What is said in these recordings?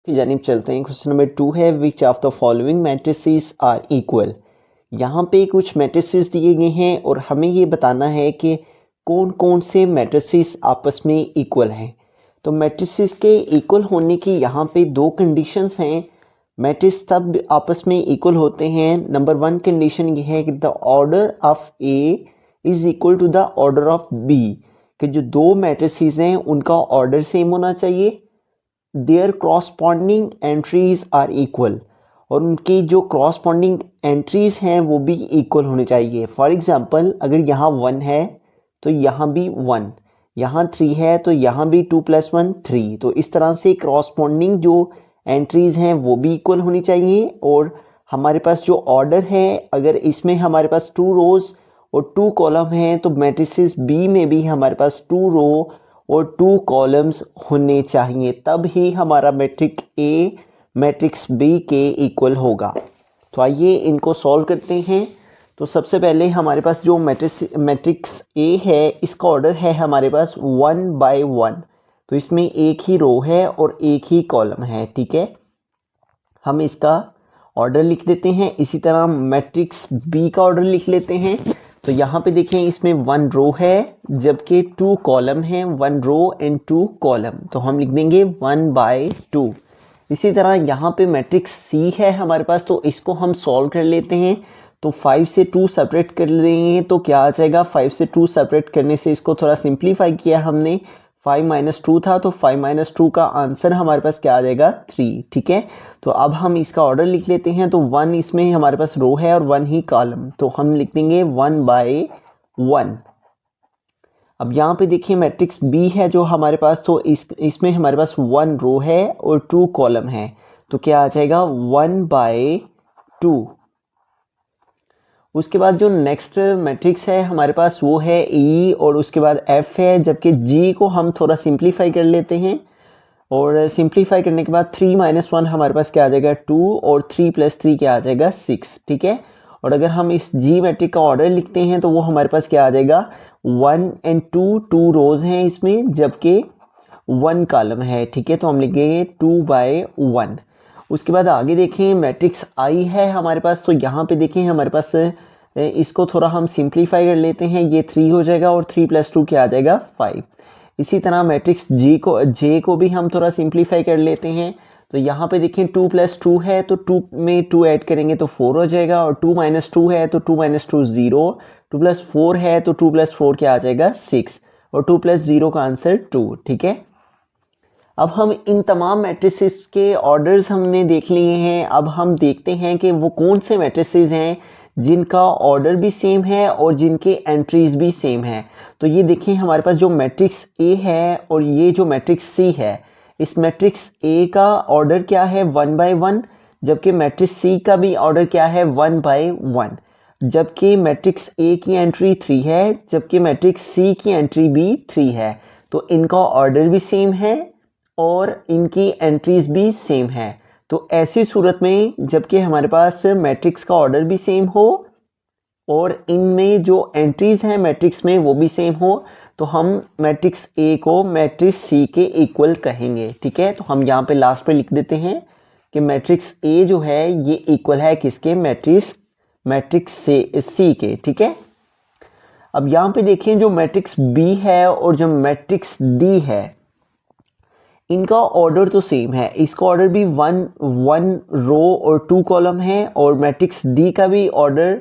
की जानिब चलते हैं। क्वेश्चन नंबर 2 है, which of the following matrices are equal. यहाँ पे कुछ मैट्रिसेस दिए गए हैं और हमें ये बताना है कि कौन कौन से मैट्रिसेस आपस में इक्वल हैं। तो मैट्रिसेस के इक्वल होने की यहाँ पे दो कंडीशंस हैं। मैट्रिक्स तब आपस में इक्वल होते हैं। नंबर 1 कंडीशन ये है कि the order of A is equal to the order of B, कि जो दो मैट्रिसेस हैं उनका ऑर्डर सेम होना चाहिए। Their corresponding entries are equal, और उनकी जो क्रॉसपॉन्डिंग एंट्रीज हैं वो भी इक्वल होनी चाहिए। फॉर एग्जांपल, अगर यहाँ 1 है तो यहाँ भी 1, यहाँ 3 है तो यहाँ भी 2 + 1 3। तो इस तरह से क्रॉसपॉन्डिंग जो एंट्रीज हैं वो भी इक्वल होनी चाहिए। और हमारे पास जो ऑर्डर है, अगर इसमें हमारे पास 2 रोज और 2 कॉलम हैं तो मैट्रिसेस बी में भी हमारे पास 2 रो और 2 कॉलम्स होने चाहिए, तब ही हमारा मैट्रिक्स ए मैट्रिक्स बी के इक्वल होगा। तो आइए इनको सॉल्व करते हैं। तो सबसे पहले हमारे पास जो मैट्रिक्स ए है, इसका ऑर्डर है हमारे पास 1 by 1। तो इसमें एक ही रो है और एक ही कॉलम है, ठीक है। हम इसका ऑर्डर लिख देते हैं। इसी तरह मैट्रिक्स बी का ऑर्डर लिख लेते हैं। तो यहाँ पे देखें, इसमें 1 रो है जबकि 2 कॉलम हैं, 1 रो एंड 2 कॉलम। तो हम लिख देंगे 1 by 2। इसी तरह यहाँ पे मैट्रिक्स सी है हमारे पास, तो इसको हम सॉल्व कर लेते हैं। तो 5 से 2 सेपरेट कर देंगे तो क्या आ जाएगा, 5 से 2 सेपरेट करने से इसको थोड़ा सिंप्लीफाई किया हमने। 5 - 2 था तो 5 - 2 का आंसर हमारे पास क्या आ जाएगा, 3, ठीक है। तो अब हम इसका ऑर्डर लिख लेते हैं। तो 1 इसमें हमारे पास रो है और 1 ही कॉलम, तो हम लिख देंगे 1 by 1। अब यहाँ पे देखिए मैट्रिक्स बी है जो हमारे पास, तो इसमें हमारे पास 1 रो है और 2 कॉलम है। तो क्या आ जाएगा, 1 by 2। उसके बाद जो नेक्स्ट मैट्रिक्स है हमारे पास वो है ई और उसके बाद एफ है, जबकि जी को हम थोड़ा सिंप्लीफाई कर लेते हैं। और सिंप्लीफाई करने के बाद 3 - 1 हमारे पास क्या आ जाएगा, 2, और 3 + 3 क्या आ जाएगा, 6, ठीक है। और अगर हम इस जी मैट्रिक का ऑर्डर लिखते हैं तो वो हमारे पास क्या आ जाएगा, 1 and 2, 2 रोज हैं इसमें जबकि 1 कॉलम है, ठीक है। तो हम लिखेंगे 2 by 1। उसके बाद आगे देखें मैट्रिक्स आई है हमारे पास। तो यहाँ पे देखें हमारे पास इसको थोड़ा हम सिंप्लीफाई कर लेते हैं। ये 3 हो जाएगा और 3 + 2 क्या आ जाएगा, 5। इसी तरह मैट्रिक्स जे को भी हम थोड़ा सिंप्लीफाई कर लेते हैं। तो यहाँ पे देखें 2 + 2 है तो 2 में 2 ऐड करेंगे तो 4 हो जाएगा, और 2 - 2 है तो 2 - 2 0, 2 + 4 है तो 2 + 4 क्या आ जाएगा, 6, और 2 + 0 का आंसर 2, ठीक है। अब हम इन तमाम मैट्रिसेस के ऑर्डर्स हमने देख लिए हैं। अब हम देखते हैं कि वो कौन से मैट्रिसेस हैं जिनका ऑर्डर भी सेम है और जिनके एंट्रीज भी सेम है। तो ये देखें हमारे पास जो मैट्रिक्स ए है और ये जो मैट्रिक्स सी है, इस मैट्रिक्स ए का ऑर्डर क्या है, 1 by 1, जबकि मैट्रिक्स सी का भी ऑर्डर क्या है, 1 by 1। जबकि मैट्रिक्स ए की एंट्री 3 है जबकि मैट्रिक्स सी की एंट्री भी 3 है। तो इनका ऑर्डर भी सेम है और इनकी एंट्रीज भी सेम है। तो ऐसी सूरत में जबकि हमारे पास मैट्रिक्स का ऑर्डर भी सेम हो और इनमें जो एंट्रीज हैं मैट्रिक्स में वो भी सेम हो, तो हम मैट्रिक्स ए को मैट्रिक्स सी के इक्वल कहेंगे, ठीक है। तो हम यहाँ पे लास्ट पे लिख देते हैं कि मैट्रिक्स ए जो है ये इक्वल है किसके, मैट्रिक्स सी के, ठीक है। अब यहाँ पे देखें जो मैट्रिक्स बी है और जो मैट्रिक्स डी है, इनका ऑर्डर तो सेम है। इसका ऑर्डर भी 1 रो और 2 कॉलम है, और मैट्रिक्स डी का भी ऑर्डर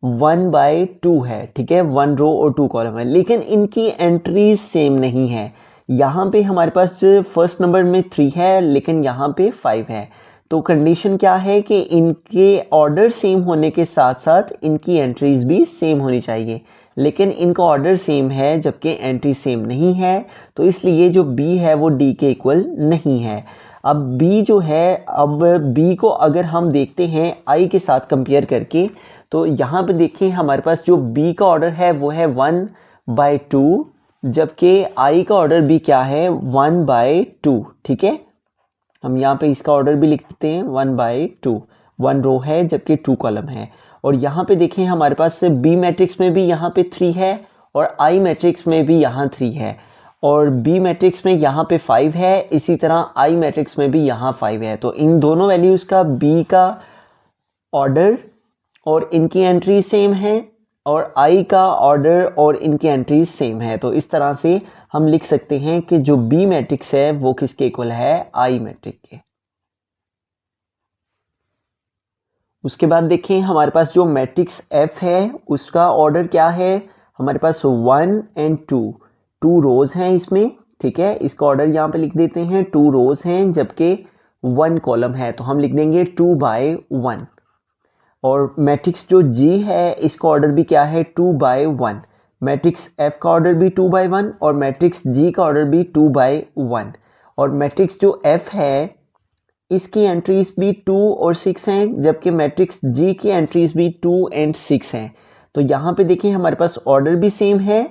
1 by 2 है, ठीक है। 1 रो और 2 कॉलम है, लेकिन इनकी एंट्री सेम नहीं है। यहाँ पे हमारे पास फर्स्ट नंबर में 3 है लेकिन यहाँ पे 5 है। तो कंडीशन क्या है कि इनके ऑर्डर सेम होने के साथ साथ इनकी एंट्रीज भी सेम होनी चाहिए, लेकिन इनका ऑर्डर सेम है जबकि एंट्री सेम नहीं है। तो इसलिए जो बी है वो डी के इक्वल नहीं है। अब बी जो है, अब बी को अगर हम देखते हैं आई के साथ कंपेयर करके, तो यहाँ पे देखिए हमारे पास जो बी का ऑर्डर है वो है 1 by 2, जबकि आई का ऑर्डर भी क्या है, 1 by 2, ठीक है। हम यहाँ पे इसका ऑर्डर भी लिख देते हैं 1 by 2। 1 रो है जबकि 2 कॉलम है। और यहाँ पे देखें हमारे पास बी मैट्रिक्स में भी यहाँ पे 3 है और आई मैट्रिक्स में भी यहाँ 3 है। और बी मैट्रिक्स में यहाँ पे 5 है, इसी तरह आई मैट्रिक्स में भी यहाँ 5 है। तो इन दोनों वैल्यूज़ का बी का ऑर्डर और इनकी एंट्री सेम है और आई का ऑर्डर और इनकी एंट्री सेम है। तो इस तरह से हम लिख सकते हैं कि जो बी मैट्रिक्स है वो किसके इक्वल है, आई मैट्रिक्स के। उसके बाद देखें हमारे पास जो मैट्रिक्स एफ है उसका ऑर्डर क्या है, हमारे पास 1 एंड 2 रोज हैं इसमें, ठीक है। इसका ऑर्डर यहाँ पे लिख देते हैं, 2 रोज हैं जबकि 1 कॉलम है, तो हम लिख देंगे 2/1। और मैट्रिक्स जो जी है इसका ऑर्डर भी क्या है, 2/1। मैट्रिक्स एफ का ऑर्डर भी 2/1 और मैट्रिक्स जी का ऑर्डर भी 2/1। और मैट्रिक्स जो एफ है इसकी एंट्रीज भी 2 और 6 हैं जबकि मैट्रिक्स जी की एंट्रीज भी 2 एंड 6 हैं। तो यहाँ पे देखिए हमारे पास ऑर्डर भी सेम है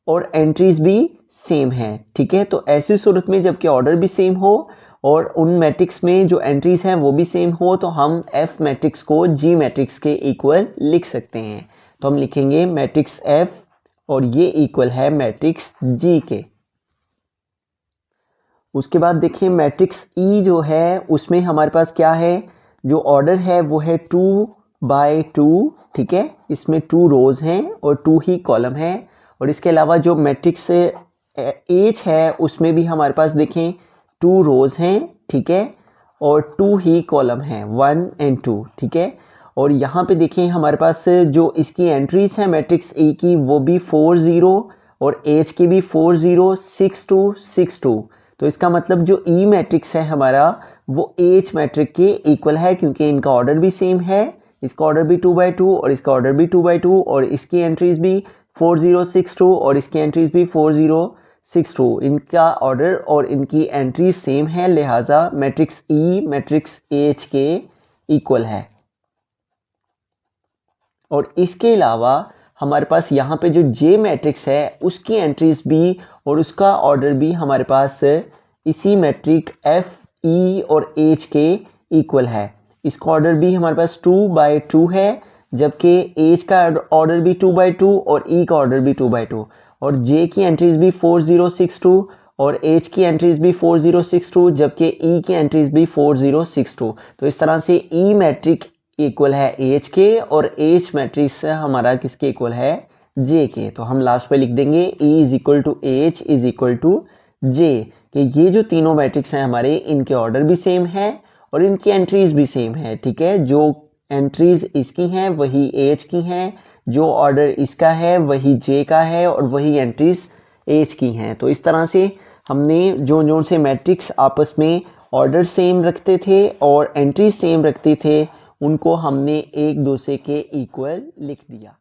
और एंट्रीज भी सेम है, ठीक है। तो ऐसी सूरत में जबकि ऑर्डर भी सेम हो और उन मैट्रिक्स में जो एंट्रीज हैं वो भी सेम हो तो हम एफ मैट्रिक्स को जी मैट्रिक्स के इक्वल लिख सकते हैं। तो हम लिखेंगे मैट्रिक्स एफ और ये इक्वल है मैट्रिक्स जी के। उसके बाद देखिए मैट्रिक्स ई जो है उसमें हमारे पास क्या है, जो ऑर्डर है वो है 2/2, ठीक है। इसमें 2 रोज हैं और 2 ही कॉलम है। और इसके अलावा जो मैट्रिक्स एच है उसमें भी हमारे पास देखें 2 रोज हैं, ठीक है, और 2 ही कॉलम हैं, 1 एंड 2, ठीक है। और यहाँ पे देखें हमारे पास जो इसकी एंट्रीज हैं मैट्रिक्स ए की वो भी 4 0 और एच की भी 4 0 6 2 6 2। तो इसका मतलब जो ई मैट्रिक्स है हमारा वो एच मैट्रिक के इक्वल है क्योंकि इनका ऑर्डर भी सेम है, इसका ऑर्डर भी 2/2 और इसका ऑर्डर भी 2/2 और इसकी एंट्रीज भी 4 0 6 2 और इसकी एंट्रीज भी 4 0 6 2। इनका ऑर्डर और इनकी एंट्रीज सेम है, लिहाजा मैट्रिक्स ई मैट्रिक्स एच के इक्वल है। और इसके अलावा हमारे पास यहाँ पे जो जे मैट्रिक्स है उसकी एंट्रीज भी और उसका ऑर्डर भी हमारे पास इसी मैट्रिक एफ ई और एच के इक्वल है। इसका ऑर्डर भी हमारे पास 2/2 है जबकि एच का ऑर्डर भी 2/2 और ई का ऑर्डर भी 2/2 और जे की एंट्रीज भी 4 0 6 2 और एच की एंट्रीज भी 4 0 6 2 जबकि ई की एंट्रीज भी 4 0 6 2। तो इस तरह से ई मैट्रिक इक्वल है एच के और एच मैट्रिक्स हमारा किसके इक्वल है, जे के। तो हम लास्ट पे लिख देंगे E is equal to H is equal to J, कि ये जो तीनों मैट्रिक्स हैं हमारे इनके ऑर्डर भी सेम है और इनकी एंट्रीज भी सेम है, ठीक है। जो एंट्रीज इसकी हैं वही एच की हैं, जो ऑर्डर इसका है वही जे का है और वही एंट्रीज एच की हैं। तो इस तरह से हमने जो से मैट्रिक्स आपस में ऑर्डर सेम रखते थे और एंट्रीज सेम रखते थे उनको हमने एक दूसरे के इक्वल लिख दिया।